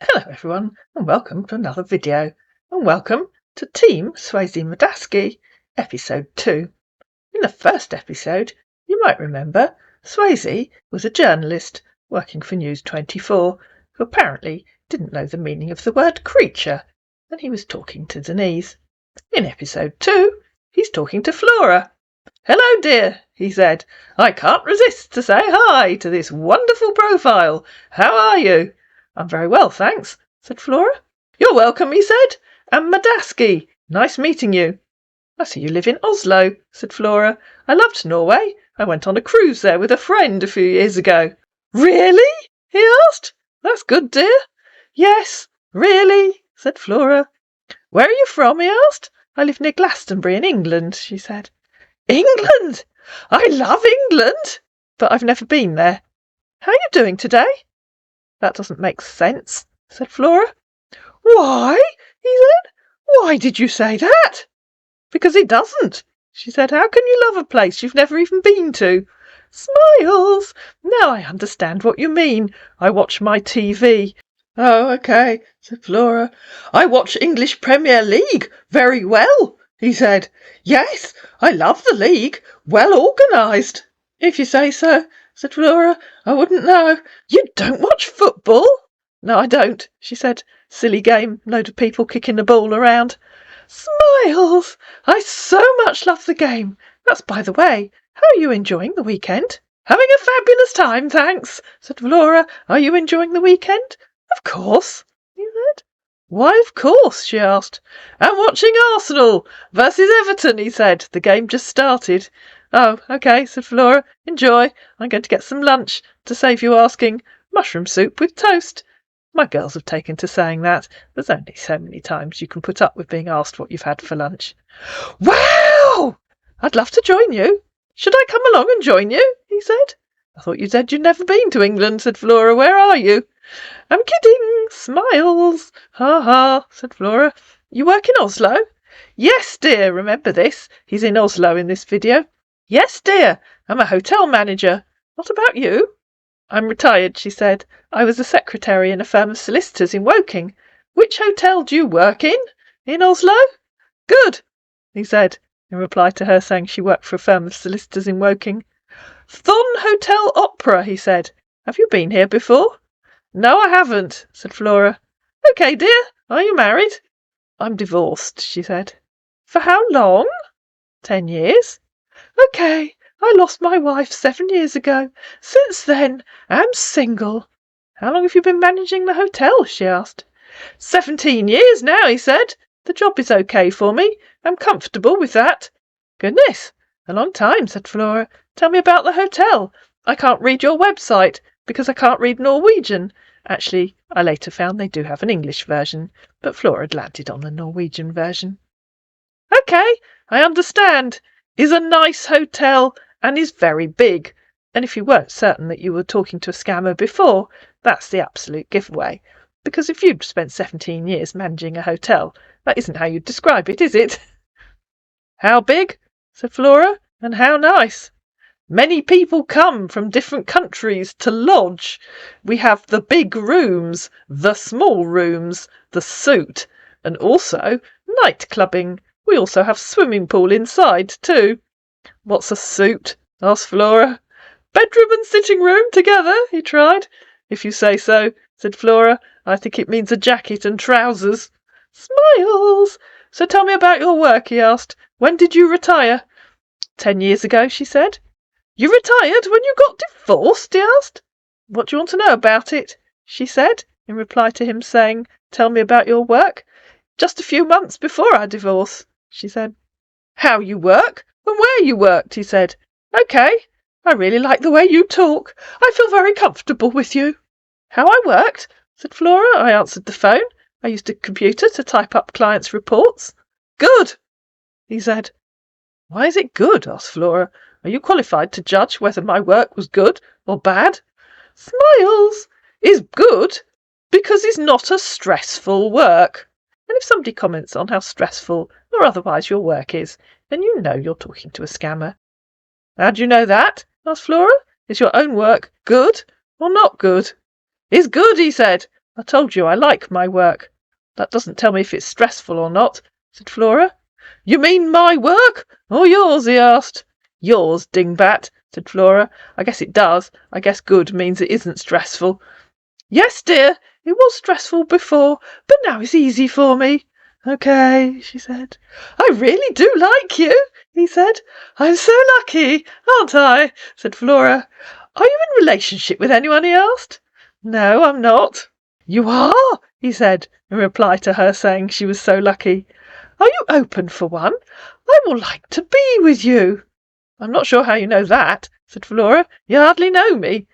Hello everyone and welcome to another video, and welcome to Team Swazey Madasky episode 2. In the first episode, you might remember, Swazey was a journalist working for News 24 who apparently didn't know the meaning of the word creature, and he was talking to Denise. In episode 2, he's talking to Flora. "Hello dear," he said. "I can't resist to say hi to this wonderful profile. How are you?" "I'm very well, thanks," said Flora. "You're welcome," he said. "And Madasky. Nice meeting you." "I see you live in Oslo," said Flora. "I loved Norway. I went on a cruise there with a friend a few years ago." "Really?" he asked. "That's good, dear." "Yes, really," said Flora. "Where are you from?" he asked. "I live near Glastonbury in England," she said. "England? I love England, but I've never been there. How are you doing today?" "That doesn't make sense," said Flora. "Why?" he said. "Why did you say that?" "Because it doesn't," she said. "How can you love a place you've never even been to?" "Smiles. Now I understand what you mean. I watch my TV." "Oh, okay," said Flora. "I watch English Premier League very well," he said. "Yes, I love the league. Well organised." "If you say so," said Flora. "I wouldn't know." "You don't watch football?" "No, I don't," she said. "Silly game, load of people kicking the ball around." "Smiles! I so much love the game. That's by the way. How are you enjoying the weekend?" "Having a fabulous time, thanks," said Flora. "Are you enjoying the weekend?" "Of course," he said. "Why of course?" she asked. "I'm watching Arsenal versus Everton," he said. "The game just started." "Oh, okay," said Flora. "Enjoy. I'm going to get some lunch, to save you asking. Mushroom soup with toast." My girls have taken to saying that. There's only so many times you can put up with being asked what you've had for lunch. "Wow! I'd love to join you. Should I come along and join you?" he said. "I thought you said you'd never been to England," said Flora. "Where are you?" "I'm kidding. Smiles. Ha ha," said Flora. "You work in Oslo?" "Yes, dear. Remember this. He's in Oslo in this video." "Yes, dear. I'm a hotel manager. What about you?" "I'm retired," she said. "I was a secretary in a firm of solicitors in Woking." "Which hotel do you work in?" "In Oslo." "Good," he said, in reply to her saying she worked for a firm of solicitors in Woking. "Thon Hotel Opera," he said. "Have you been here before?" "No, I haven't," said Flora. "Okay, dear. Are you married?" "I'm divorced," she said. "For how long?" 10 years. "Okay. I lost my wife 7 years ago. Since then, I'm single." "How long have you been managing the hotel?" she asked. 17 years now," he said. "The job is okay for me. I'm comfortable with that." "Goodness, a long time," said Flora. "Tell me about the hotel. I can't read your website because I can't read Norwegian." Actually, I later found they do have an English version, but Flora had landed on the Norwegian version. "Okay, I understand. Is a nice hotel and is very big. And if you weren't certain that you were talking to a scammer before, that's the absolute giveaway. Because if you'd spent 17 years managing a hotel, that isn't how you'd describe it, is it?" "How big?" said Flora. "And how nice?" "Many people come from different countries to lodge. We have the big rooms, the small rooms, the suite, and also night clubbing. We also have swimming pool inside too." "What's a suite?" asked Flora. "Bedroom and sitting room together," he tried. "If you say so," said Flora. "I think it means a jacket and trousers." "Smiles. So tell me about your work," he asked. "When did you retire?" 10 years ago, she said. "You retired when you got divorced?" he asked. "What do you want to know about it?" she said, in reply to him saying, "Tell me about your work." "Just a few months before our divorce," she said. "How you work and where you worked," he said. "Okay, I really like the way you talk. I feel very comfortable with you." "How I worked?" said Flora. "I answered the phone. I used a computer to type up clients' reports." "Good," he said. "Why is it good?" asked Flora. "Are you qualified to judge whether my work was good or bad?" "Smiles. Is good because it's not a stressful work. And if somebody comments on how stressful or otherwise your work is, then you know you're talking to a scammer." "How do you know that?" asked Flora. "Is your own work good or not good?" "It's good," he said. I told you I like my work. That doesn't tell me if it's stressful or not, said Flora. You mean my work, or yours? He asked. Yours, dingbat, said Flora. I guess it does. I guess good means it isn't stressful. Yes, dear, it was stressful before, but now it's easy for me. Okay, she said. I really do like you, he said. I'm so lucky, aren't I? Said Flora. Are you in relationship with anyone? He asked. No, I'm not. You are, he said, in reply to her saying she was so lucky. Are you open for one? I will like to be with you. I'm not sure how you know that, said Flora. You hardly know me.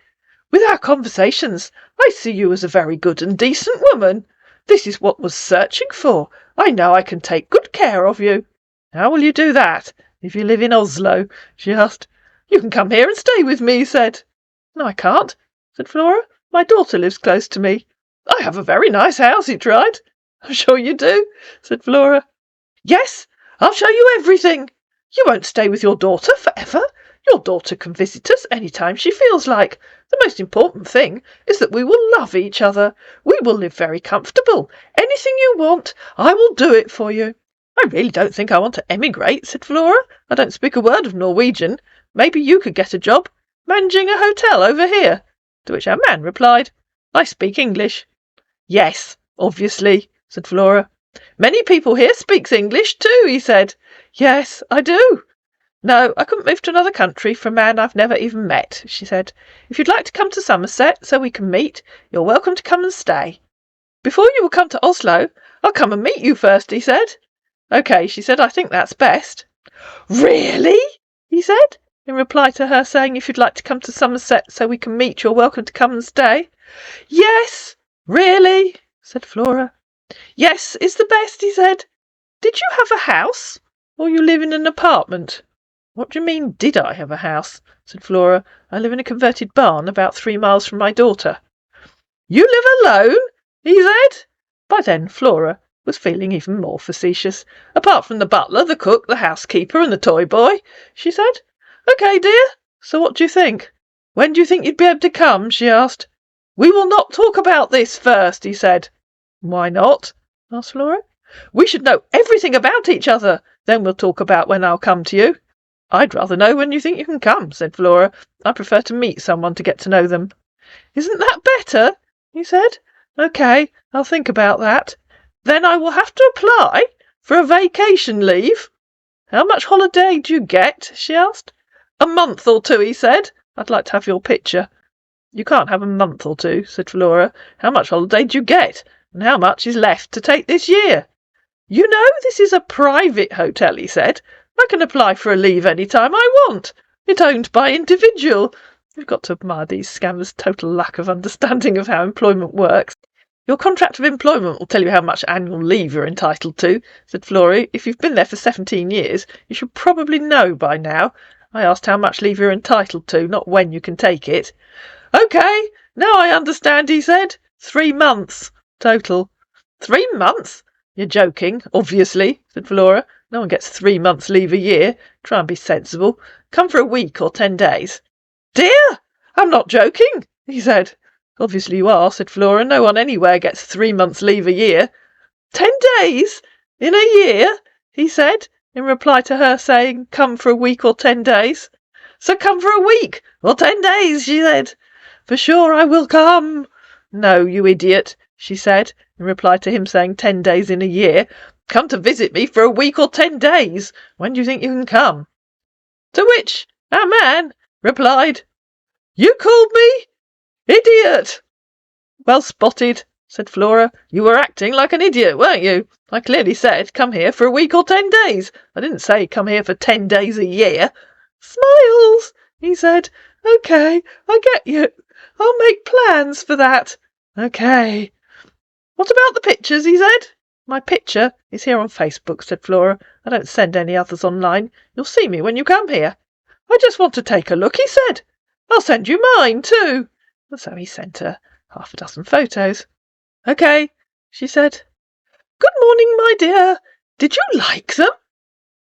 With our conversations, I see you as a very good and decent woman. This is what was searching for. I know I can take good care of you. How will you do that, if you live in Oslo? She asked. You can come here and stay with me, he said. No, I can't, said Flora. My daughter lives close to me. I have a very nice house, he tried. I'm sure you do, said Flora. Yes, I'll show you everything. You won't stay with your daughter forever. Your daughter can visit us any time she feels like. The most important thing is that we will love each other. We will live very comfortable. Anything you want, I will do it for you. I really don't think I want to emigrate, said Flora. I don't speak a word of Norwegian. Maybe you could get a job managing a hotel over here. To which our man replied, I speak English. Yes, obviously, said Flora. Many people here speaks English too, he said. Yes, I do. No, I couldn't move to another country for a man I've never even met, she said. If you'd like to come to Somerset so we can meet, you're welcome to come and stay. Before you will come to Oslo, I'll come and meet you first, he said. OK, she said, I think that's best. Really? He said, in reply to her saying, if you'd like to come to Somerset so we can meet, you're welcome to come and stay. Yes, really, said Flora. Yes, it's the best, he said. Did you have a house, or you live in an apartment? What do you mean, did I have a house? Said Flora. I live in a converted barn about 3 miles from my daughter. You live alone? He said. By then Flora was feeling even more facetious. Apart from the butler, the cook, the housekeeper and the toy boy, she said. OK, dear, so what do you think? When do you think you'd be able to come? She asked. We will not talk about this first, he said. Why not? Asked Flora. We should know everything about each other. Then we'll talk about when I'll come to you. I'd rather know when you think you can come, said Flora. I prefer to meet someone to get to know them. Isn't that better? He said. OK, I'll think about that. Then I will have to apply for a vacation leave. How much holiday do you get? She asked. A month or 2, he said. I'd like to have your picture. You can't have a month or 2, said Flora. How much holiday do you get? And how much is left to take this year? You know, this is a private hotel, he said. I can apply for a leave any time I want. It's owned by individual. You've got to admire these scammers' total lack of understanding of how employment works. Your contract of employment will tell you how much annual leave you're entitled to, said Flora. If you've been there for 17 years, you should probably know by now. I asked how much leave you're entitled to, not when you can take it. OK, now I understand, he said. 3 months, total. 3 months? You're joking, obviously, said Flora. No one gets 3 months leave a year. Try and be sensible. Come for a week or 10 days. Dear, I'm not joking, he said. Obviously you are, said Flora. No one anywhere gets 3 months leave a year. 10 days? In a year? He said, in reply to her saying, come for a week or 10 days. So come for a week or 10 days, she said. For sure I will come. No, you idiot, she said, in reply to him saying 10 days in a year. Come to visit me for a week or 10 days. When do you think you can come? To which our man replied, You called me idiot. Well spotted, said Flora. You were acting like an idiot, weren't you? I clearly said come here for a week or 10 days. I didn't say come here for 10 days a year. Smiles, he said. OK, I get you. I'll make plans for that. OK. What about the pictures, he said. My picture is here on Facebook, said Flora. I don't send any others online. You'll see me when you come here. I just want to take a look, he said. I'll send you mine too. And so he sent her 6 photos. OK, she said. Good morning, my dear. Did you like them?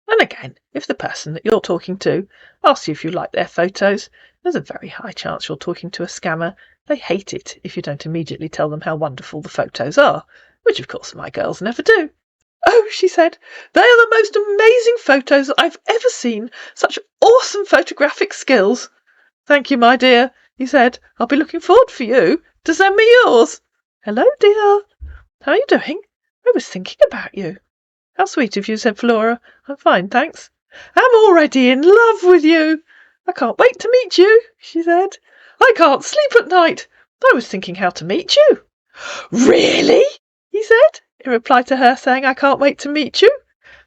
And again, if the person that you're talking to asks you if you like their photos, there's a very high chance you're talking to a scammer. They hate it if you don't immediately tell them how wonderful the photos are, which of course my girls never do. "Oh," she said, "they are the most amazing photos that I've ever seen. Such awesome photographic skills." "Thank you, my dear," he said. "I'll be looking forward for you to send me yours." "Hello, dear. How are you doing? I was thinking about you." "How sweet of you," said Flora. "I'm fine, thanks." "I'm already in love with you." "I can't wait to meet you," she said. "I can't sleep at night. I was thinking how to meet you." "Really?" he said, in reply to her saying, "I can't wait to meet you.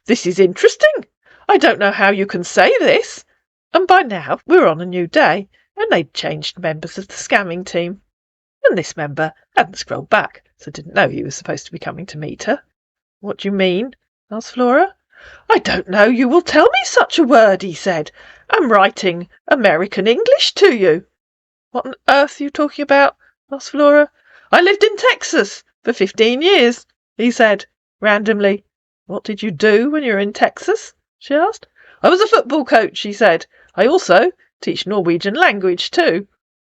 This is interesting. I don't know how you can say this." And by now we were on a new day, and they'd changed members of the scamming team. And this member hadn't scrolled back, so didn't know he was supposed to be coming to meet her. "What do you mean?" asked Flora. "I don't know you will tell me such a word," he said. "I'm writing American English to you." "What on earth are you talking about?" asked Flora. "I lived in Texas for 15 years, he said, randomly. "What did you do when you were in Texas?" she asked. "I was a football coach," he said. "I also teach Norwegian language too."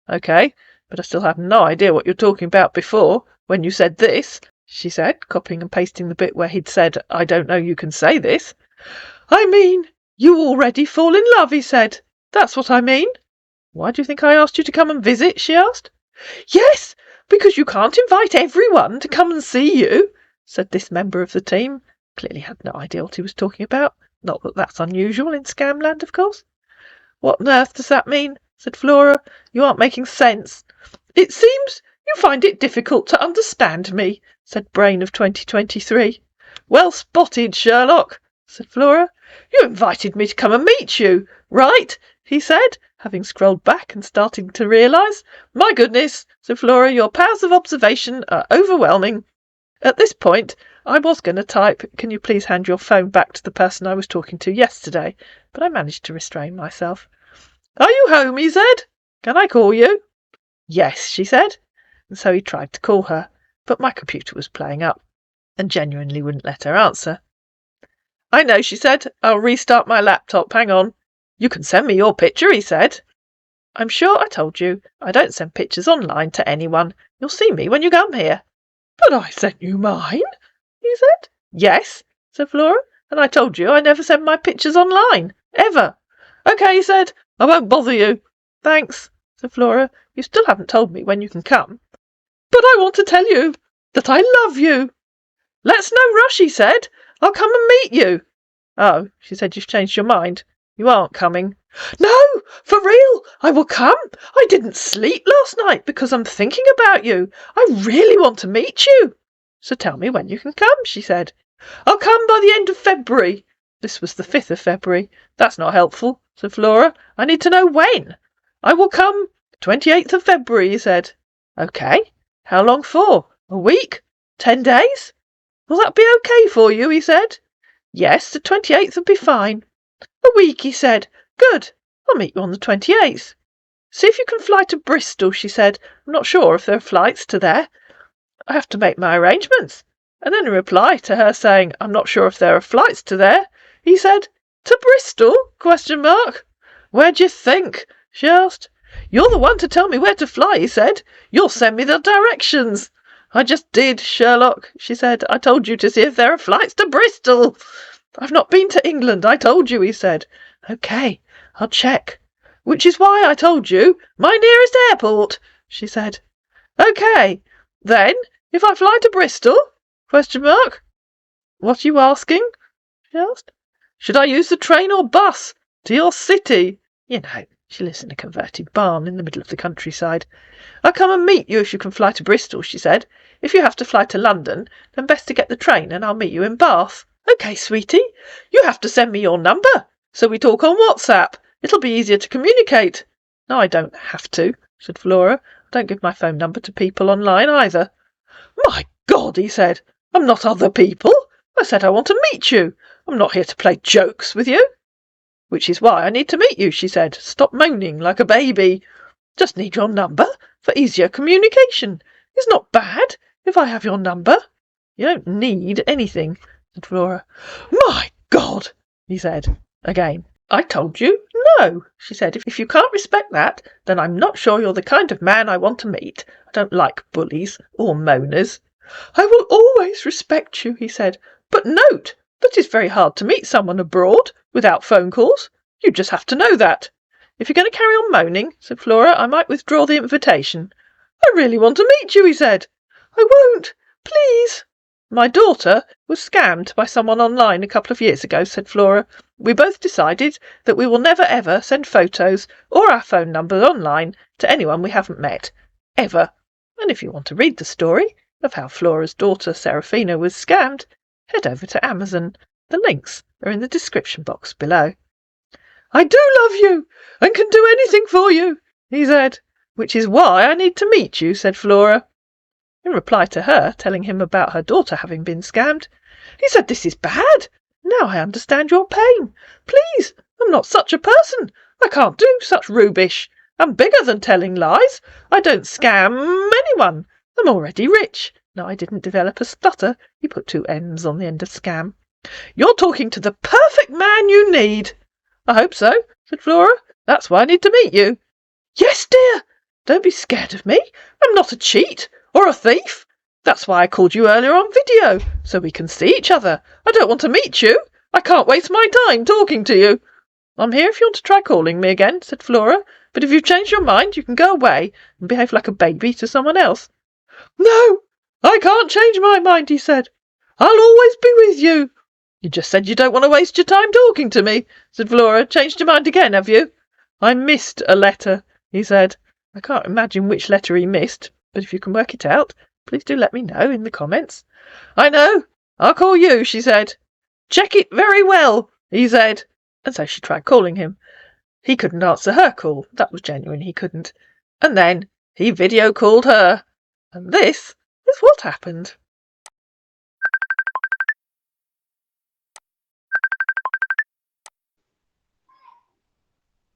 "OK, but I still have no idea what you're talking about before, when you said this," she said, copying and pasting the bit where he'd said, "I don't know you can say this." "I mean, you already fall in love," he said. "That's what I mean." "Why do you think I asked you to come and visit?" she asked. "Yes, because you can't invite everyone to come and see you," said this member of the team. Clearly had no idea what he was talking about. Not that that's unusual in Scamland, of course. "What on earth does that mean?" said Flora. "You aren't making sense." "It seems you find it difficult to understand me," said Brain of 2023. "Well spotted, Sherlock," said Flora. "You invited me to come and meet you, right?" he said, having scrolled back and starting to realise. "My goodness," said Flora, "your powers of observation are overwhelming." At this point, I was going to type, "Can you please hand your phone back to the person I was talking to yesterday?" But I managed to restrain myself. "Are you home?" he said. "Can I call you?" "Yes," she said. And so he tried to call her, but my computer was playing up and genuinely wouldn't let her answer. "I know," she said. "I'll restart my laptop. Hang on." "You can send me your picture," he said. "I'm sure I told you I don't send pictures online to anyone. You'll see me when you come here." "But I sent you mine," he said. "Yes," said Flora, "and I told you I never send my pictures online, ever." "OK," he said. "I won't bother you." "Thanks," said Flora. "You still haven't told me when you can come." "But I want to tell you that I love you." "Let's no rush," he said. "I'll come and meet you." "Oh," she said, "you've changed your mind. You aren't coming." "No, for real, I will come. I didn't sleep last night because I'm thinking about you. I really want to meet you." "So tell me when you can come," she said. "I'll come by the end of February." This was the 5th of February. "That's not helpful," said Flora. "I need to know when." "I will come 28th of February, he said. "OK. How long for? A week? 10 days? "Will that be OK for you?" he said. "Yes, the 28th would be fine." "A week," he said. "Good. I'll meet you on the 28th. "See if you can fly to Bristol," she said. "I'm not sure if there are flights to there. I have to make my arrangements." And then in reply to her saying, "I'm not sure if there are flights to there," he said, "To Bristol? Question mark. "Where do you think?" she asked. "You're the one to tell me where to fly," he said. "You'll send me the directions." "I just did, Sherlock," she said. "I told you to see if there are flights to Bristol." "I've not been to England, I told you," he said. "OK, I'll check." "Which is why I told you my nearest airport," she said. "OK, then, if I fly to Bristol? Question mark. "What are you asking?" she asked. "Should I use the train or bus to your city?" You know, she lives in a converted barn in the middle of the countryside. "I'll come and meet you if you can fly to Bristol," she said. "If you have to fly to London, then best to get the train and I'll meet you in Bath." "OK, sweetie. You have to send me your number so we talk on WhatsApp. It'll be easier to communicate." "No, I don't have to," said Flora. "I don't give my phone number to people online either." "My God," he said. "I'm not other people. I said I want to meet you. I'm not here to play jokes with you." "Which is why I need to meet you," she said. "Stop moaning like a baby. Just need your number for easier communication. It's not bad if I have your number." "You don't need anything," said Flora. "My God," he said again. I told you no, she said. If you can't respect that, then I'm not sure you're the kind of man I want to meet. I don't like bullies or moaners. I will always respect you, he said. But note that it's very hard to meet someone abroad without phone calls. You just have to know that. If you're going to carry on moaning, said Flora, I might withdraw the invitation. I really want to meet you, he said. I won't. Please. My daughter was scammed by someone online a couple of years ago, said Flora. We both decided that we will never ever send photos or our phone numbers online to anyone we haven't met. Ever. And if you want to read the story of how Flora's daughter Serafina was scammed, head over to Amazon. The links are in the description box below. I do love you and can do anything for you, he said. Which is why I need to meet you, said Flora. In reply to her telling him about her daughter having been scammed, he said, This is bad. Now I understand your pain. Please, I'm not such a person. I can't do such rubbish. I'm bigger than telling lies. I don't scam anyone. I'm already rich. No, I didn't develop a stutter. He put 2 N's on the end of scam. You're talking to the perfect man you need. I hope so, said Flora. That's why I need to meet you. Yes, dear. Don't be scared of me. I'm not a cheat or a thief. That's why I called you earlier on video, so we can see each other. I don't want to meet you. I can't waste my time talking to you. I'm here if you want to try calling me again, said Flora, but if you've changed your mind, you can go away and behave like a baby to someone else. No, I can't change my mind, he said. I'll always be with you. You just said you don't want to waste your time talking to me, said Flora. Changed your mind again, have you? I missed a letter, he said. I can't imagine which letter he missed, but if you can work it out, please do let me know in the comments. I know. I'll call you, she said. Check it very well, he said. And so she tried calling him. He couldn't answer her call. That was genuine, he couldn't. And then he video called her. And this is what happened.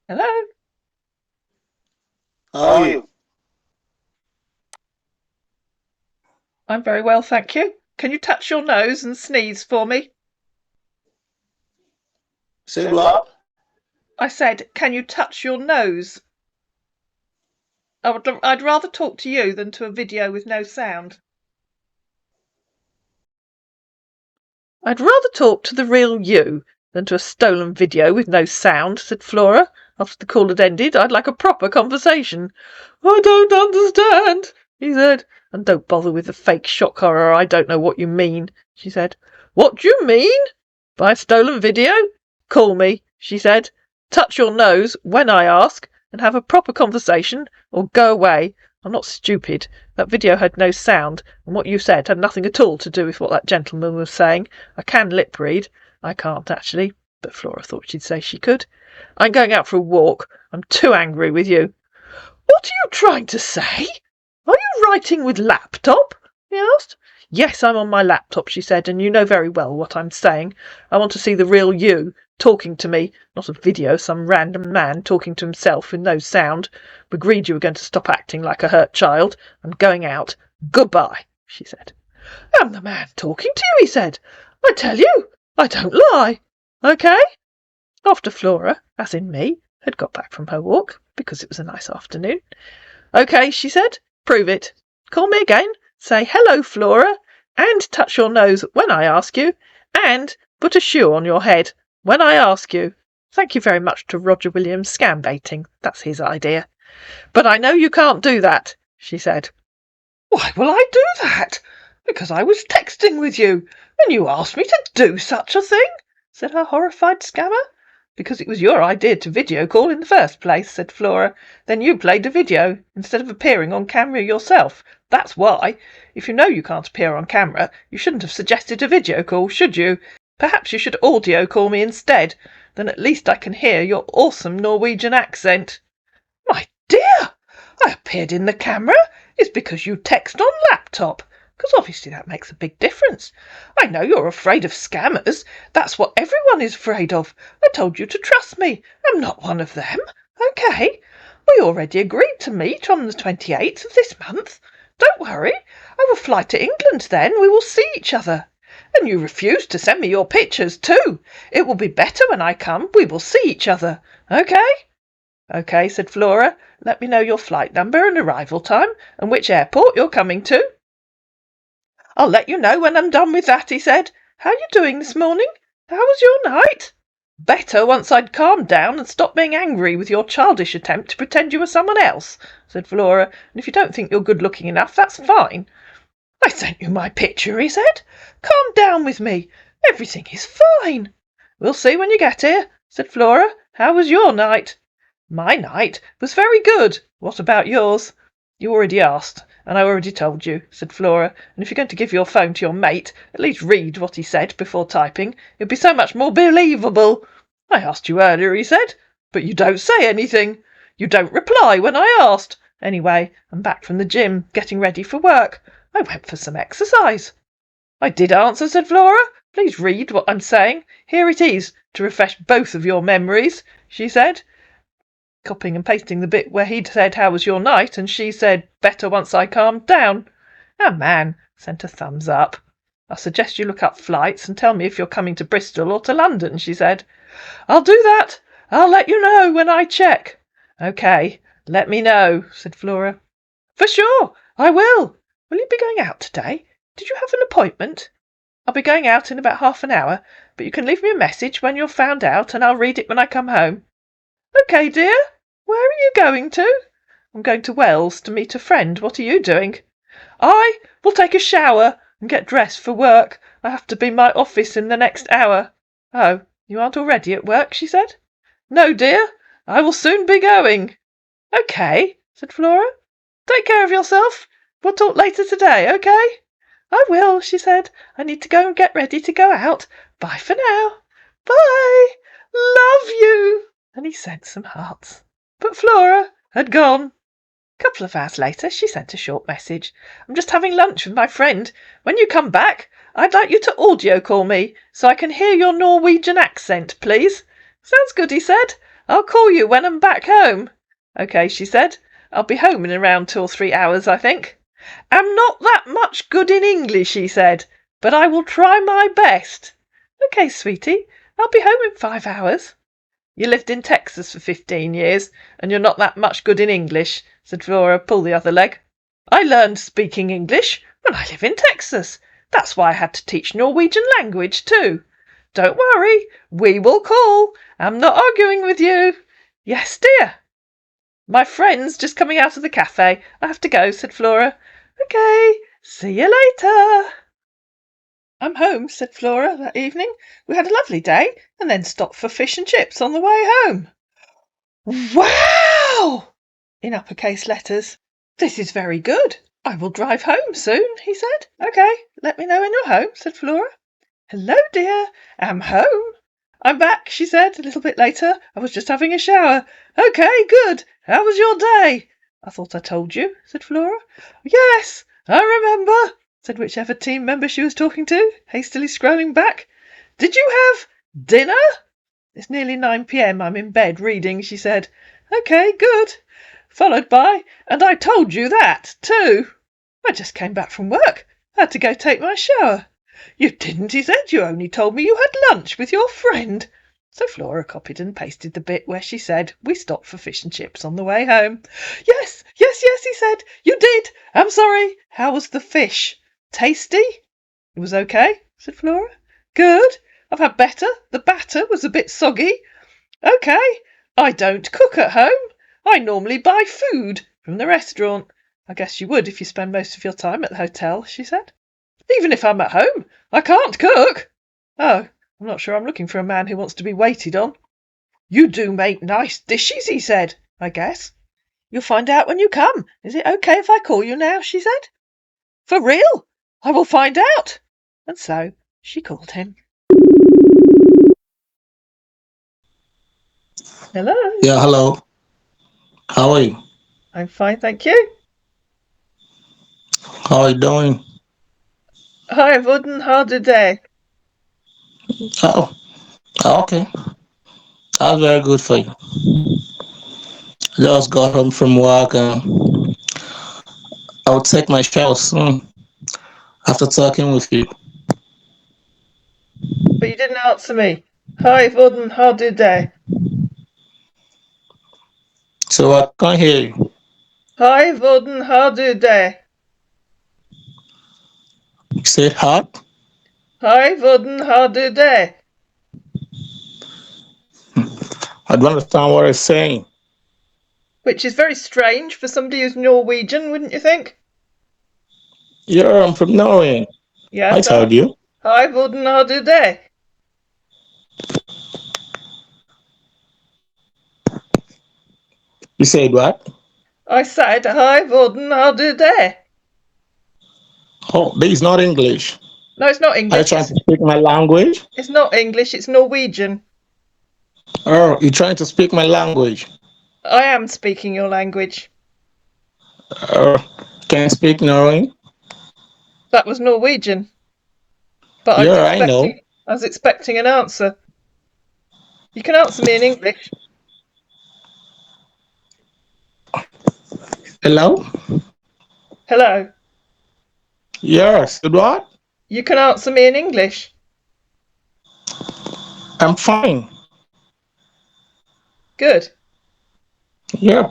Hello? How are you? I'm very well, thank you. Can you touch your nose and sneeze for me? Say what? I said, can you touch your nose? I'd rather talk to you than to a video with no sound. I'd rather talk to the real you than to a stolen video with no sound, said Flora. After the call had ended, I'd like a proper conversation. I don't understand, he said. And don't bother with the fake shock horror. I don't know what you mean, she said. What do you mean? By a stolen video? Call me, she said. Touch your nose when I ask and have a proper conversation or go away. I'm not stupid. That video had no sound, and what you said had nothing at all to do with what that gentleman was saying. I can lip read. I can't, actually, but Flora thought she'd say she could. I'm going out for a walk. I'm too angry with you. What are you trying to say? Are you writing with laptop? He asked. Yes, I'm on my laptop, she said, and you know very well what I'm saying. I want to see the real you talking to me, not a video of some random man talking to himself with no sound. We agreed you were going to stop acting like a hurt child. I'm going out. Goodbye, she said. I'm the man talking to you, he said. I tell you, I don't lie. Okay? After Flora, as in me, had got back from her walk, because it was a nice afternoon. Okay, she said. Prove it. Call me again. Say hello, Flora, and touch your nose when I ask you, and put a shoe on your head when I ask you. Thank you very much to Roger Williams scam baiting. That's his idea. But I know you can't do that, she said. Why will I do that? Because I was texting with you, and you asked me to do such a thing, said her horrified scammer. Because it was your idea to video call in the first place, said Flora. Then you played a video instead of appearing on camera yourself. That's why. If you know you can't appear on camera, you shouldn't have suggested a video call, should you? Perhaps you should audio call me instead. Then at least I can hear your awesome Norwegian accent. My dear, I appeared in the camera. It's because you text on laptop. Because obviously that makes a big difference. I know you're afraid of scammers. That's what everyone is afraid of. I told you to trust me. I'm not one of them. Okay. We already agreed to meet on the 28th of this month. Don't worry. I will fly to England then. We will see each other. And you refuse to send me your pictures too. It will be better when I come. We will see each other. Okay? Okay, said Flora. Let me know your flight number and arrival time and which airport you're coming to. I'll let you know when I'm done with that, he said. How are you doing this morning? How was your night? Better once I'd calmed down and stopped being angry with your childish attempt to pretend you were someone else, said Flora. And if you don't think you're good-looking enough, that's fine. I sent you my picture, he said. Calm down with me. Everything is fine. We'll see when you get here, said Flora. How was your night? My night was very good. What about yours? You already asked, and I already told you, said Flora. And if you're going to give your phone to your mate, at least read what he said before typing. It'd be so much more believable. I asked you earlier, he said, but you don't say anything. You don't reply when I asked. Anyway, I'm back from the gym, getting ready for work. I went for some exercise. I did answer, said Flora. Please read what I'm saying. Here it is, to refresh both of your memories, she said, copying and pasting the bit where he'd said, how was your night? And she said, better once I calmed down. Our man sent a thumbs up. I suggest you look up flights and tell me if you're coming to Bristol or to London, she said. I'll do that. I'll let you know when I check. Okay, let me know, said Flora. For sure, I will. Will you be going out today? Did you have an appointment? I'll be going out in about half an hour, but you can leave me a message when you're found out and I'll read it when I come home. Okay, dear. Where are you going to? I'm going to Wells to meet a friend. What are you doing? I will take a shower and get dressed for work. I have to be in my office in the next hour. Oh, you aren't already at work, she said. No, dear. I will soon be going. Okay, said Flora. Take care of yourself. We'll talk later today, okay? I will, she said. I need to go and get ready to go out. Bye for now. Bye. Love you. And he sent some hearts. But Flora had gone. A couple of hours later, she sent a short message. I'm just having lunch with my friend. When you come back, I'd like you to audio call me so I can hear your Norwegian accent, please. Sounds good, he said. I'll call you when I'm back home. Okay, she said. I'll be home in around 2 or 3 hours, I think. I'm not that much good in English, he said, but I will try my best. Okay, sweetie, I'll be home in 5 hours. You lived in Texas for 15 years, and you're not that much good in English, said Flora. Pull the other leg. I learned speaking English when I live in Texas. That's why I had to teach Norwegian language too. Don't worry, we will call. I'm not arguing with you. Yes, dear. My friend's just coming out of the cafe. I have to go, said Flora. Okay, see you later. I'm home, said Flora, that evening. We had a lovely day and then stopped for fish and chips on the way home. Wow! In uppercase letters. This is very good. I will drive home soon, he said. Okay, let me know when you're home, said Flora. Hello, dear. I'm home. I'm back, she said, a little bit later. I was just having a shower. Okay, good. How was your day? I thought I told you, said Flora. Yes, I remember, said whichever team member she was talking to, hastily scrolling back. Did you have dinner? It's nearly 9 p.m. I'm in bed reading, she said. Okay, good. Followed by, and I told you that, too. I just came back from work. I had to go take my shower. You didn't, he said. You only told me you had lunch with your friend. So Flora copied and pasted the bit where she said, we stopped for fish and chips on the way home. Yes, he said. You did. I'm sorry. How was the fish? Tasty? It was okay, said Flora. Good. I've had better. The batter was a bit soggy. Okay. I don't cook at home. I normally buy food from the restaurant. I guess you would if you spend most of your time at the hotel, she said. Even if I'm at home, I can't cook. Oh, I'm not sure I'm looking for a man who wants to be waited on. You do make nice dishes, he said, I guess. You'll find out when you come. Is it okay if I call you now, she said. For real? I will find out. And so she called him. Hello. Yeah, hello. How are you? I'm fine, thank you. How are you doing? I've had a hard day. Oh, okay. That's very good for you. Just got home from work and I'll take my shower soon after talking with you. didn't answer me. Hi, Vorden, how do day? So I can't hear you. Hi, Vorden, how do day? You said hot? Hi, Vorden, how do day? I don't understand what it's saying. Which is very strange for somebody who's Norwegian, wouldn't you think? Yeah, I'm from Norway. I Yes, told you. hi, Vorden, how do day? You said what? I said, hi, Vorden, how do day? Oh, this is not English. No, it's not Are you English. trying to speak my language? It's not English. It's Norwegian. Oh, you're trying to speak my language? I am speaking your language. Oh, can't speak Norway? That was Norwegian, but Yeah, I know. I was expecting an answer. You can answer me in English. Hello? Hello. Yes, what? You can answer me in English. I'm fine. Good. Yep.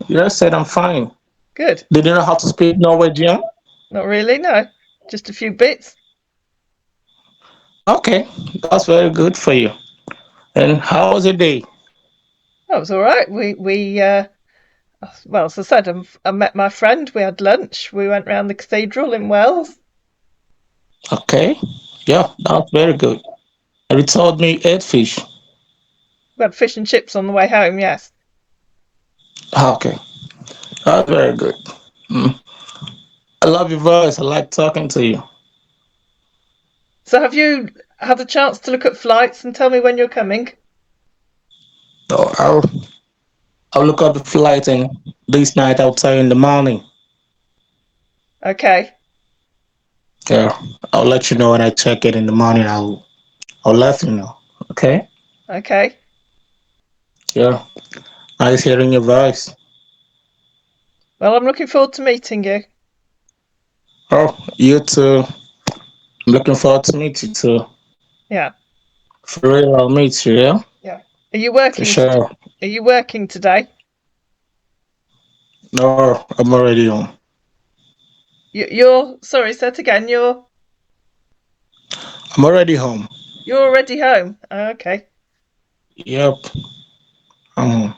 You said I'm fine. Good. Did you know how to speak Norwegian? Not really, no. Just a few bits. Okay, that's very good for you. And how was your day? That was all right. Well, as I said, I met my friend. We had lunch. We went round the cathedral in Wales. Okay, yeah, that's very good. And you told me you ate fish. We had fish and chips on the way home, yes. Okay, that's very good. Mm. I love your voice. I like talking to you. So have you had a chance to look at flights and tell me when you're coming? So I'll look up the flight and this night I'll tell you in the morning. Okay. Yeah, I'll let you know when I check it in the morning. I'll let you know. Okay? Okay. Yeah, nice hearing your voice. Well, I'm looking forward to meeting you. Oh, you too. I'm looking forward to meet you too. Yeah. For real, I'll meet you. Yeah, Yeah. Are you for working? sure. Are you working today? No, I'm already on. You're sorry, say it again. I'm already home. You're already home. Okay. Yep. Um,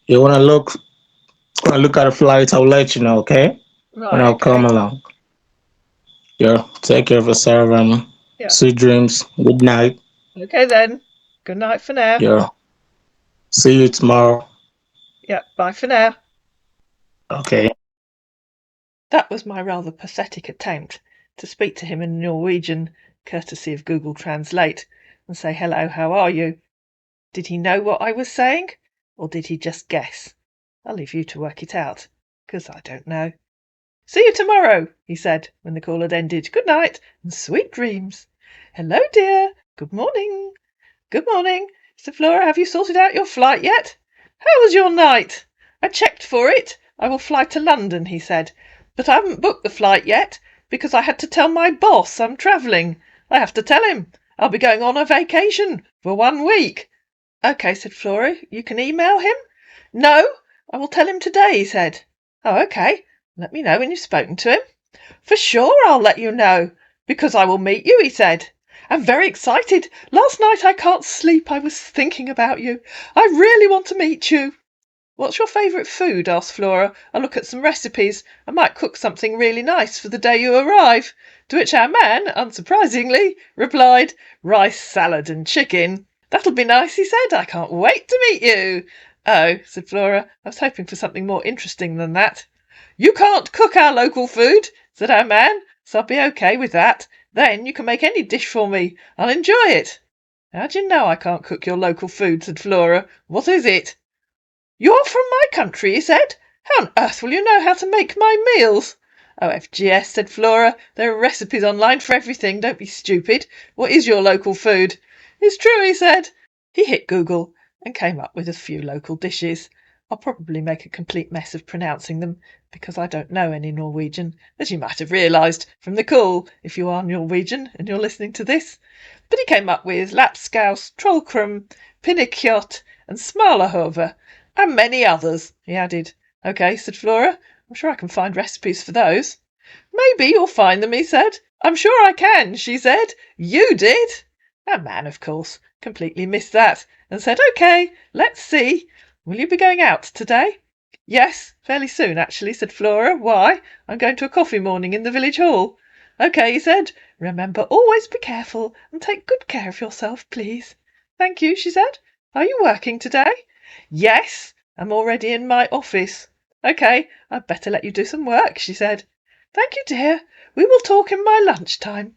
you wanna look at the flight? I'll let you know. Okay? When Right. I'll come Okay. along. Yeah. Take care of yourself and Yeah. sweet dreams. Good night. Okay then. Good night for now. Yeah. See you tomorrow. Yeah. Bye for now. Okay. That was my rather pathetic attempt to speak to him in Norwegian, courtesy of Google Translate, and say hello. How are you? Did he know what I was saying, or did he just guess? I'll leave you to work it out, 'cause I don't know. See you tomorrow, he said when the call had ended. Good night and sweet dreams. Hello, dear. Good morning. Good morning. Sir Flora, have you sorted out your flight yet? How was your night? I checked for it. I will fly to London, he said. But I haven't booked the flight yet because I had to tell my boss I'm travelling. I have to tell him. I'll be going on a vacation for 1 week. OK, said Flora. You can email him? No, I will tell him today, he said. Oh, OK. Let me know when you've spoken to him. For sure I'll let you know, because I will meet you, he said. I'm very excited. Last night I can't sleep. I was thinking about you. I really want to meet you. What's your favourite food? Asked Flora. I'll look at some recipes. I might cook something really nice for the day you arrive. To which our man, unsurprisingly, replied, rice, salad and chicken. That'll be nice, he said. I can't wait to meet you. Oh, said Flora. I was hoping for something more interesting than that. You can't cook our local food, said our man, so I'll be OK with that. Then you can make any dish for me. I'll enjoy it. How do you know I can't cook your local food? Said Flora. What is it? You're from my country, he said. How on earth will you know how to make my meals? Oh, FGS, said Flora. There are recipes online for everything. Don't be stupid. What is your local food? It's true, he said. He hit Google and came up with a few local dishes. I'll probably make a complete mess of pronouncing them, because I don't know any Norwegian, as you might have realised from the call, if you are Norwegian and you're listening to this. But he came up with Lapskaus, Trollkrum, Pinnekjot, and Smalahove, and many others, he added. OK, said Flora. I'm sure I can find recipes for those. Maybe you'll find them, he said. I'm sure I can, she said. You did. That man, of course, completely missed that, and said, OK, let's see. Will you be going out today? Yes, fairly soon, actually, said Flora. Why? I'm going to a coffee morning in the village hall. OK, he said. Remember, always be careful and take good care of yourself, please. Thank you, she said. Are you working today? Yes, I'm already in my office. OK, I'd better let you do some work, she said. Thank you, dear. We will talk in my lunchtime.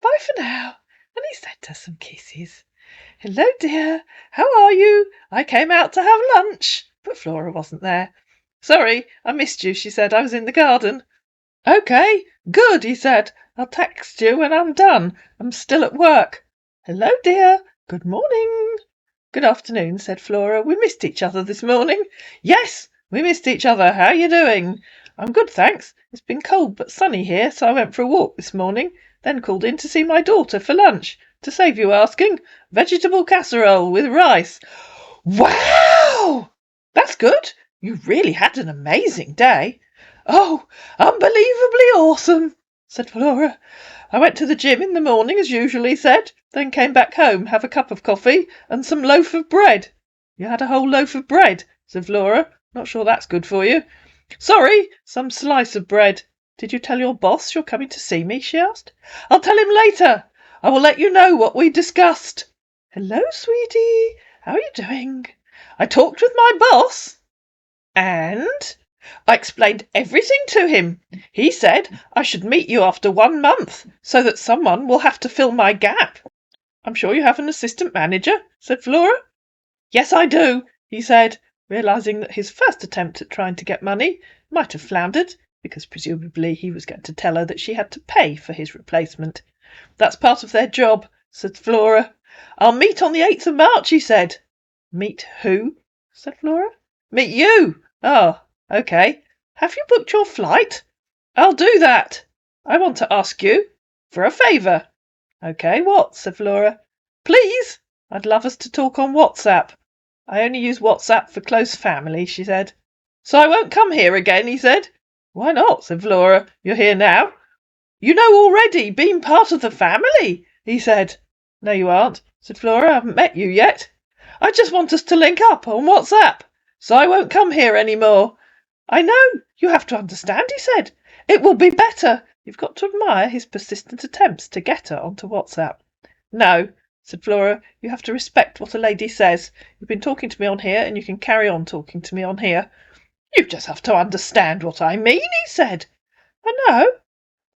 Bye for now. And he sent her some kisses. Hello, dear. How are you? I came out to have lunch. But Flora wasn't there. Sorry, I missed you, she said. I was in the garden. OK, good, he said. I'll text you when I'm done. I'm still at work. Hello, dear. Good morning. Good afternoon, said Flora. We missed each other this morning. Yes, we missed each other. How are you doing? I'm good, thanks. It's been cold but sunny here, so I went for a walk this morning, then called in to see my daughter for lunch. To save you asking, vegetable casserole with rice. Wow! That's good. You really had an amazing day. Oh, unbelievably awesome, said Flora. I went to the gym in the morning, as usual, he said, then came back home, have a cup of coffee and some loaf of bread. You had a whole loaf of bread, said Flora. Not sure that's good for you. Sorry, some slice of bread. Did you tell your boss you're coming to see me? She asked. I'll tell him later. I will let you know what we discussed. Hello, sweetie. How are you doing? I talked with my boss. And I explained everything to him. He said I should meet you after 1 month, so that someone will have to fill my gap. I'm sure you have an assistant manager, said Flora. Yes, I do, he said, realising that his first attempt at trying to get money might have floundered, because presumably he was going to tell her that she had to pay for his replacement. That's part of their job, said Flora. I'll meet on the 8th of March, he said. Meet who? Said Flora. Meet you. Oh, OK. Have you booked your flight? I'll do that. I want to ask you for a favour. OK, what? Said Flora. Please, I'd love us to talk on WhatsApp. I only use WhatsApp for close family, she said. So I won't come here again, he said. Why not? Said Flora. You're here now. You know already, being part of the family, he said. No, you aren't, said Flora. I haven't met you yet. I just want us to link up on WhatsApp, so I won't come here any more. I know, you have to understand, he said. It will be better. You've got to admire his persistent attempts to get her onto WhatsApp. No, said Flora, you have to respect what a lady says. You've been talking to me on here, and you can carry on talking to me on here. You just have to understand what I mean, he said. I know.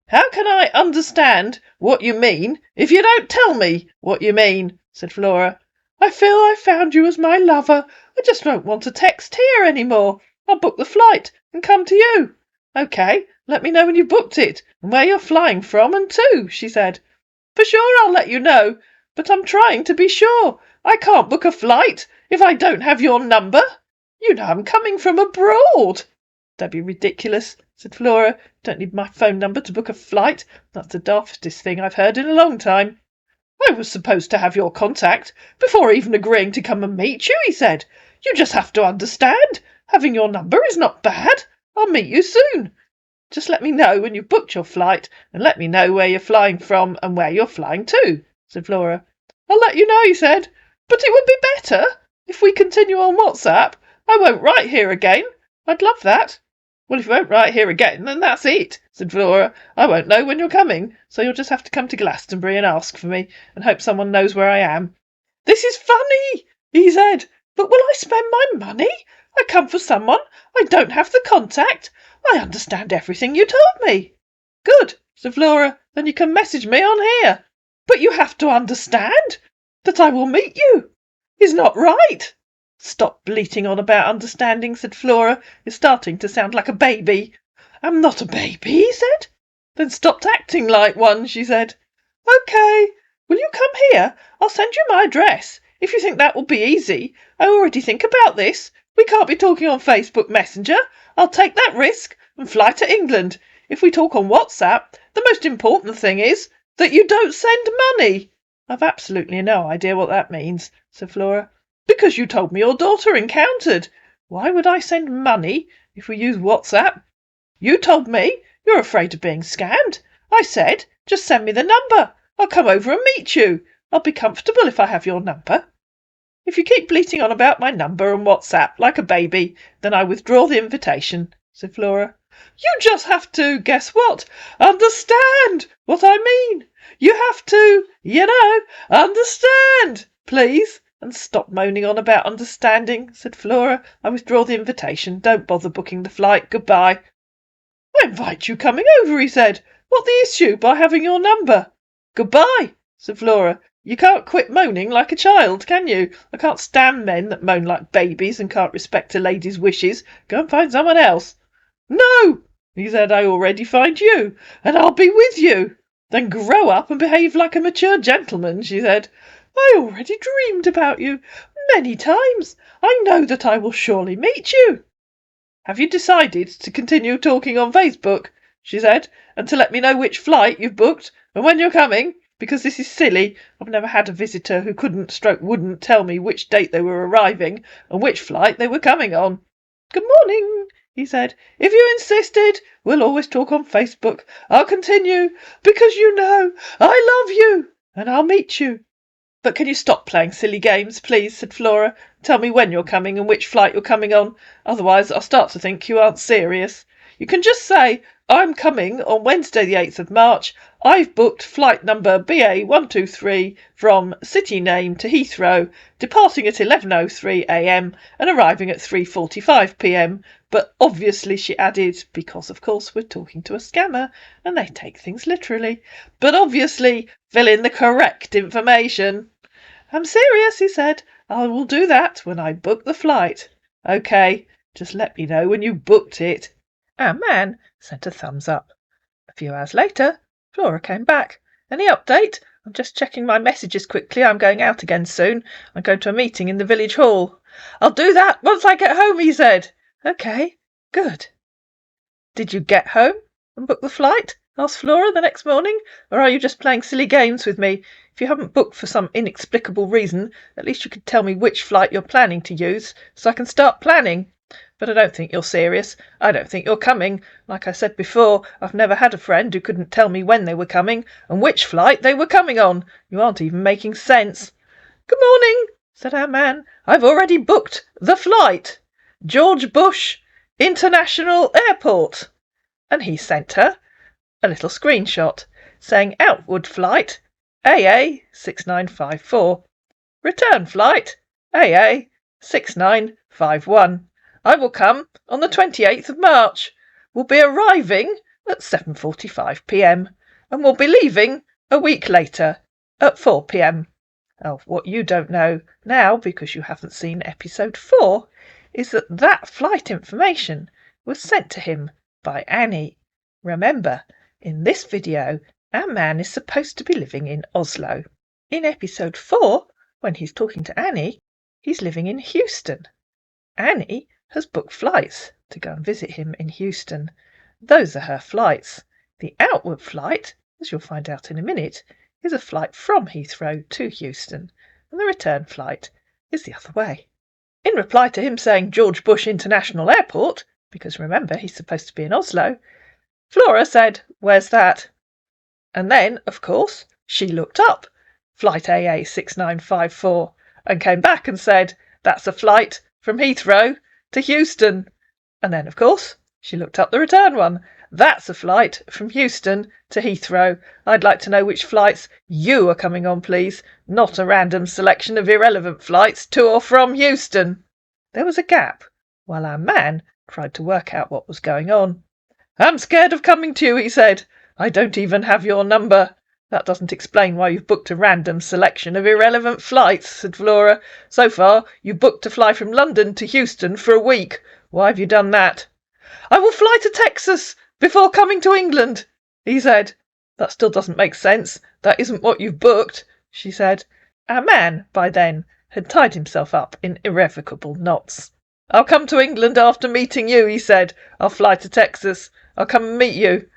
How can I understand what you mean if you don't tell me what you mean, said Flora. I feel I found you as my lover. I just don't want to text here any more. I'll book the flight and come to you. OK, let me know when you've booked it and where you're flying from and to, she said. For sure I'll let you know, but I'm trying to be sure. I can't book a flight if I don't have your number. You know I'm coming from abroad. Don't be ridiculous, said Flora. Don't need my phone number to book a flight. That's the daftest thing I've heard in a long time. I was supposed to have your contact before even agreeing to come and meet you, he said. You just have to understand. Having your number is not bad. I'll meet you soon. Just let me know when you've booked your flight and let me know where you're flying from and where you're flying to, said Flora. I'll let you know, he said. But it would be better if we continue on WhatsApp. I won't write here again. I'd love that. Well, if you won't write here again, then that's it, said Flora. I won't know when you're coming, so you'll just have to come to Glastonbury and ask for me and hope someone knows where I am. This is funny, he said. But will I spend my money? I come for someone. I don't have the contact. I understand everything you told me. Good, said Flora. Then you can message me on here. But you have to understand that I will meet you. Is not right. Stop bleating on about understanding, said Flora. You're starting to sound like a baby. I'm not a baby, he said. Then stop acting like one, she said. OK. Will you come here? I'll send you my address. If you think that will be easy. I already think about this. We can't be talking on Facebook Messenger. I'll take that risk and fly to England. If we talk on WhatsApp, the most important thing is that you don't send money." "I've absolutely no idea what that means," said Flora. "Because you told me your daughter encountered. Why would I send money if we use WhatsApp? You told me you're afraid of being scammed. I said, just send me the number. I'll come over and meet you. I'll be comfortable if I have your number." "If you keep bleating on about my number and WhatsApp like a baby, then I withdraw the invitation," said Flora. "You just have to, guess what? Understand what I mean. You have to, understand, please. And stop moaning on about understanding," said Flora. "I withdraw the invitation. Don't bother booking the flight. Goodbye." "I invite you coming over," he said. "What the issue by having your number?" "Goodbye," said Flora. "You can't quit moaning like a child, can you? I can't stand men that moan like babies and can't respect a lady's wishes. Go and find someone else." "No," he said, "I already find you, and I'll be with you." "Then grow up and behave like a mature gentleman," she said. "I already dreamed about you many times. I know that I will surely meet you." "Have you decided to continue talking on Facebook," she said, "and to let me know which flight you've booked and when you're coming? Because this is silly. I've never had a visitor who wouldn't tell me which date they were arriving and which flight they were coming on." "Good morning," he said. "If you insisted, we'll always talk on Facebook. I'll continue because I love you and I'll meet you." "But can you stop playing silly games, please?" said Flora. "Tell me when you're coming and which flight you're coming on. Otherwise I'll start to think you aren't serious. You can just say, 'I'm coming on Wednesday the 8th of March. I've booked flight number BA123 from city name to Heathrow, departing at 11:03 a.m. and arriving at 3:45 p.m. But obviously," she added, because of course we're talking to a scammer and they take things literally, "but obviously fill in the correct information." "I'm serious," he said. "I will do that when I book the flight." "OK, just let me know when you've booked it." Our man sent a thumbs up. A few hours later, Flora came back. "Any update? I'm just checking my messages quickly. I'm going out again soon. I'm going to a meeting in the village hall." "I'll do that once I get home," he said. "OK, good." "Did you get home and book the flight?" asked Flora the next morning. "Or are you just playing silly games with me? If you haven't booked for some inexplicable reason, at least you could tell me which flight you're planning to use so I can start planning. But I don't think you're serious. I don't think you're coming. Like I said before, I've never had a friend who couldn't tell me when they were coming and which flight they were coming on. You aren't even making sense." "Good morning," said our man. "I've already booked the flight. George Bush International Airport." And he sent her a little screenshot saying outward flight AA 6954, return flight AA 6951. I will come on the 28th of March. Will be arriving at 7:45 p.m. and will be leaving a week later at 4 p.m. Oh, what you don't know now, because you haven't seen episode 4, is that flight information was sent to him by Annie. Remember, in this video, our man is supposed to be living in Oslo. In episode 4, when he's talking to Annie, he's living in Houston. Annie has booked flights to go and visit him in Houston. Those are her flights. The outward flight, as you'll find out in a minute, is a flight from Heathrow to Houston, and the return flight is the other way. In reply to him saying George Bush International Airport, because remember he's supposed to be in Oslo, Flora said, "Where's that?" And then, of course, she looked up flight AA 6954 and came back and said, "That's a flight from Heathrow to Houston." And then, of course, she looked up the return one. "That's a flight from Houston to Heathrow. I'd like to know which flights you are coming on, please, not a random selection of irrelevant flights to or from Houston." There was a gap while our man tried to work out what was going on. "I'm scared of coming to you," he said. "I don't even have your number." "That doesn't explain why you've booked a random selection of irrelevant flights," said Flora. "So far, you booked to fly from London to Houston for a week. Why have you done that?" "I will fly to Texas before coming to England," he said. "That still doesn't make sense. That isn't what you've booked," she said. Our man, by then, had tied himself up in irrevocable knots. I'll come to England after meeting you, he said. I'll fly to Texas. I'll come and meet you.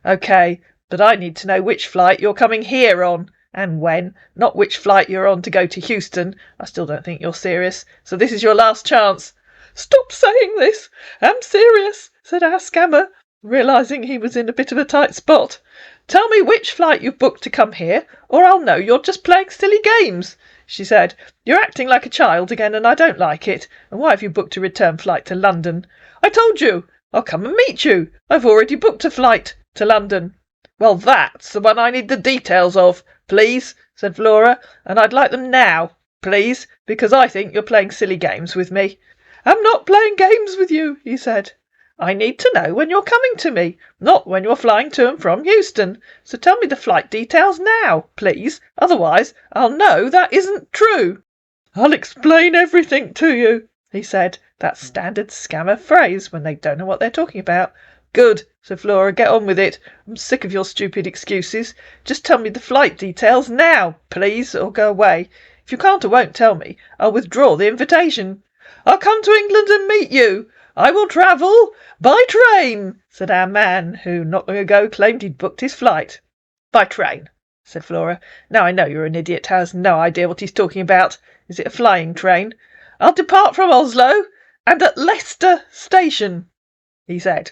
OK, but I need to know which flight you're coming here on. And when, not which flight you're on to go to Houston. I still don't think you're serious, so this is your last chance. Stop saying this. I'm serious, said our scammer, realising he was in a bit of a tight spot. Tell me which flight you've booked to come here, or I'll know you're just playing silly games, she said. You're acting like a child again, and I don't like it. And why have you booked a return flight to London? I told you. I'll come and meet you. I've already booked a flight to London. Well, that's the one I need the details of, please, said Flora, and I'd like them now, please, because I think you're playing silly games with me. I'm not playing games with you, he said. I need to know when you're coming to me, not when you're flying to and from Houston. So tell me the flight details now, please, otherwise I'll know that isn't true. I'll explain everything to you, he said. That standard scammer phrase when they don't know what they're talking about. Good, said Flora, get on with it. I'm sick of your stupid excuses. Just tell me the flight details now, please, or go away. If you can't or won't tell me, I'll withdraw the invitation. I'll come to England and meet you. I will travel by train, said our man, who not long ago claimed he'd booked his flight. By train, said Flora. Now I know you're an idiot who has no idea what he's talking about. Is it a flying train? I'll depart from Oslo and at Leicester station, he said.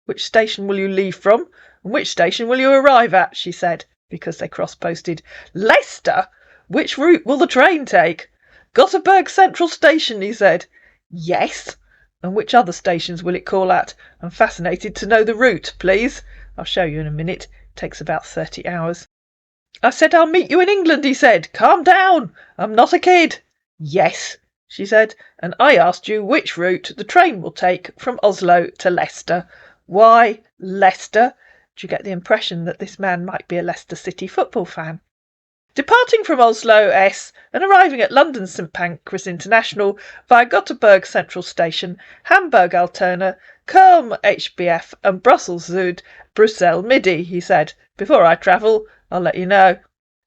Which station will you leave from, and which station will you arrive at, she said, because they cross-posted. Leicester? Which route will the train take? Gothenburg Central Station, he said. Yes. And which other stations will it call at? I'm fascinated to know the route, please. I'll show you in a minute. It takes about 30 hours. I said I'll meet you in England, he said. Calm down. I'm not a kid. Yes, she said, and I asked you which route the train will take from Oslo to Leicester. Why Leicester? Do you get the impression that this man might be a Leicester City football fan? Departing from Oslo S and arriving at London St Pancras International via Gothenburg Central Station, Hamburg Altona, Köln HBF and Brussels Zuid, Brussels Midi, he said. Before I travel, I'll let you know.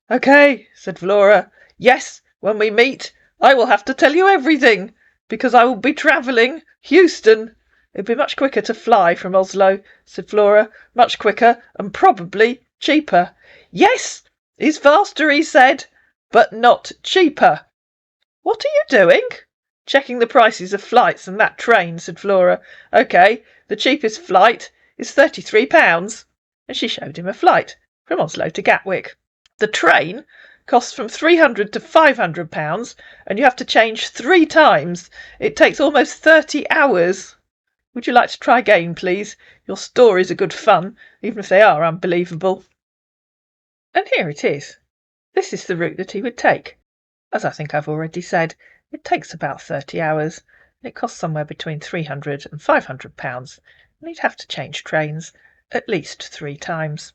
OK, said Flora. Yes, when we meet, I will have to tell you everything, because I will be travelling Houston. It'd be much quicker to fly from Oslo, said Flora. Much quicker and probably cheaper. Yes, it's faster, he said, but not cheaper. What are you doing? Checking the prices of flights and that train, said Flora. OK, the cheapest flight is £33. And she showed him a flight from Oslo to Gatwick. The train costs from £300 to £500, and you have to change 3 times. It takes almost 30 hours. Would you like to try again, please? Your stories are good fun, even if they are unbelievable. And here it is. This is the route that he would take. As I think I've already said, it takes about 30 hours, and it costs somewhere between £300 and £500, and he'd have to change trains at least 3 times.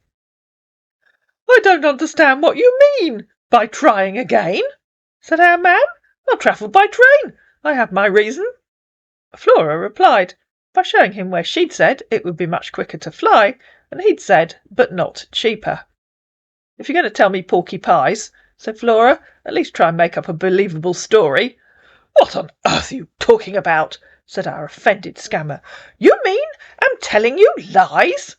I don't understand what you mean by trying again, said our man. I'll travel by train. I have my reason. Flora replied by showing him where she'd said it would be much quicker to fly, and he'd said, but not cheaper. If you're going to tell me porky pies, said Flora, at least try and make up a believable story. What on earth are you talking about? Said our offended scammer. You mean I'm telling you lies?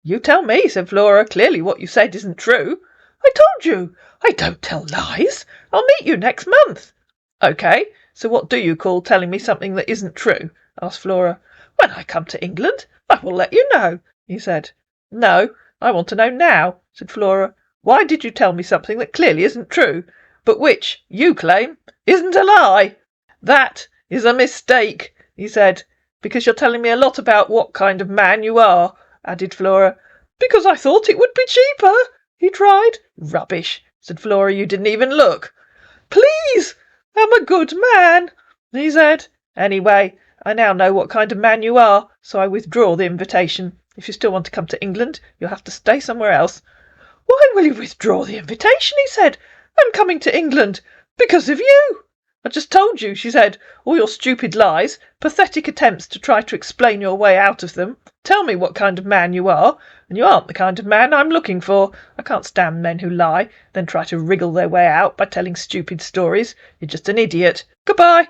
You tell me, said Flora. Clearly what you said isn't true. I told you. I don't tell lies. I'll meet you next month. OK, so what do you call telling me something that isn't true? Asked Flora. When I come to England, I will let you know, he said. No, I want to know now, said Flora. Why did you tell me something that clearly isn't true, but which, you claim, isn't a lie? That is a mistake, he said, because you're telling me a lot about what kind of man you are, added Flora. Because I thought it would be cheaper, he tried. Rubbish, said Flora, you didn't even look. Please, I'm a good man, he said. Anyway, I now know what kind of man you are, so I withdraw the invitation. If you still want to come to England, you'll have to stay somewhere else. Why will you withdraw the invitation, he said. I'm coming to England because of you. I just told you, she said, all your stupid lies, pathetic attempts to try to explain your way out of them. Tell me what kind of man you are, and you aren't the kind of man I'm looking for. I can't stand men who lie, then try to wriggle their way out by telling stupid stories. You're just an idiot. Goodbye.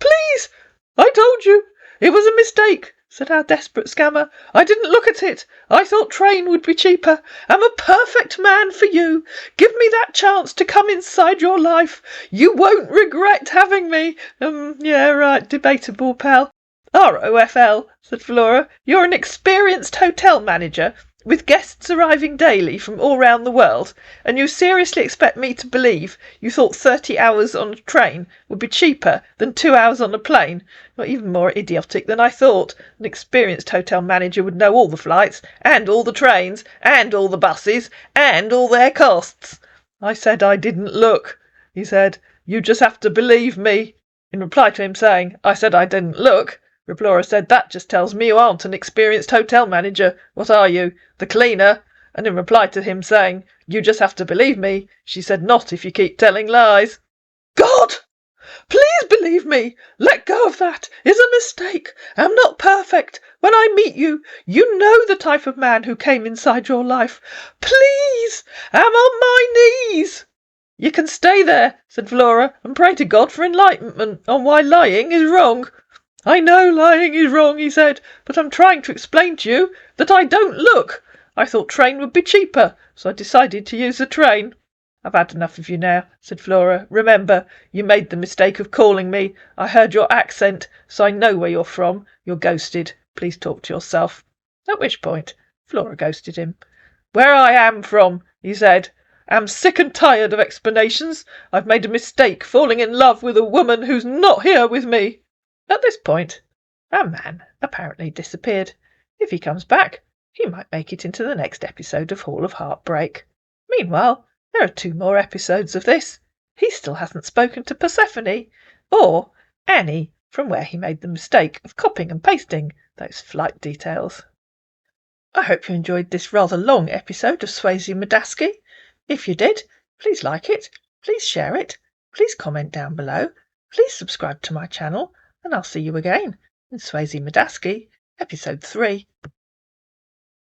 Please, I told you. It was a mistake, said our desperate scammer. I didn't look at it. I thought train would be cheaper. I'm a perfect man for you. Give me that chance to come inside your life. You won't regret having me. Yeah, right, debatable, pal. ROFL, said Flora. You're an experienced hotel manager, with guests arriving daily from all round the world, and you seriously expect me to believe you thought 30 hours on a train would be cheaper than 2 hours on a plane? Not even more idiotic than I thought. An experienced hotel manager would know all the flights, and all the trains, and all the buses, and all their costs. I said I didn't look. He said, you just have to believe me. In reply to him saying, I said I didn't look, Flora said, that just tells me you aren't an experienced hotel manager. What are you, the cleaner? And in reply to him saying, you just have to believe me, she said, not if you keep telling lies. God! Please believe me. Let go of that. It's a mistake. I'm not perfect. When I meet you, you know the type of man who came inside your life. Please! I'm on my knees. You can stay there, said Flora, and pray to God for enlightenment on why lying is wrong. I know lying is wrong, he said, but I'm trying to explain to you that I don't look. I thought train would be cheaper, so I decided to use the train. I've had enough of you now, said Flora. Remember, you made the mistake of calling me. I heard your accent, so I know where you're from. You're ghosted. Please talk to yourself. At which point, Flora ghosted him. Where I am from, he said. I'm sick and tired of explanations. I've made a mistake falling in love with a woman who's not here with me. At this point, our man apparently disappeared. If he comes back, he might make it into the next episode of Hall of Heartbreak. Meanwhile, there are 2 more episodes of this. He still hasn't spoken to Persephone, or Annie, from where he made the mistake of copying and pasting those flight details. I hope you enjoyed this rather long episode of Swazey Madasky. If you did, please like it, please share it, please comment down below, please subscribe to my channel, and I'll see you again in Swazey Madasky, Episode 3.